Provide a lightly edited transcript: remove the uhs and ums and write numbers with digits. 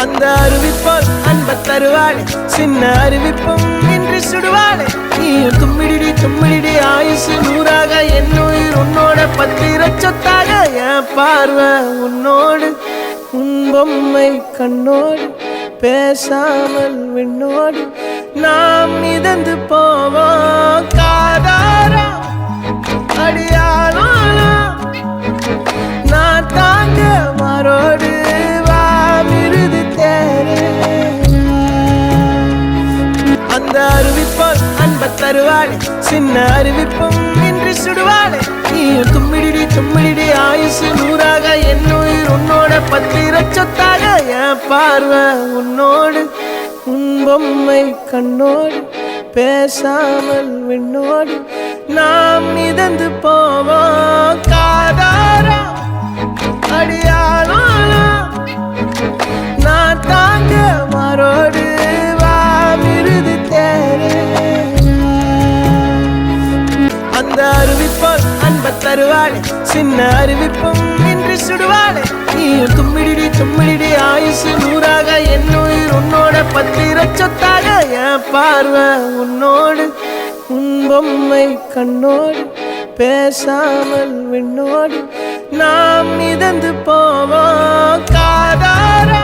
அந்த அருவிப்போல் அன்ப தருவாளே சின்ன அருவிப்பும் இன்று சுடுவாளே நீயும் தும்மிடி தும்மிடி ஆயுசு நூறாக என் உயிர் உன்னோட பத்திர சொத்தாக என் பார்வை உன்னோடு உன் பொம்மை கண்ணோடு பேசாமல் விண்ணோடு நாம் மிதந்து போவோம் காதாரா அடியாளோம் நான் தாங்க மாறோடு வா மிருது தேரே அந்த அருவிப்போல் அன்ப தருவாளே சின்ன அருவிப்பும் இன்று சுடுவாளே நீயும் தும்மிடி தும்மிடி ஆயுசு நூறாக என் உயிர் உன்னோட பத்திர சொத்தாக என் பார்வை உன்னோடு உன் பொம்மை கண்ணோடு பேசாமல் விண்ணோடு நாம் மிதந்து போவோம் காதாரா அடியாளோம் நான் தாங்க மாறோடு வா மிருது தேரே அந்த அருவிப்போல் அன்ப தருவாளே சின்ன அருவிப்பும் இன்று சுடுவாளே நீயும் தும்மிடி தும்மிடி ஆயுசு நூறாக என் உயிர் உன்னோட பத்திர சொத்தாக என் பார்வை உன்னோடு உன் பொம்மை கண்ணோடு பேசாமல் விண்ணோடு நாம் மிதந்து போவோம் காதாரா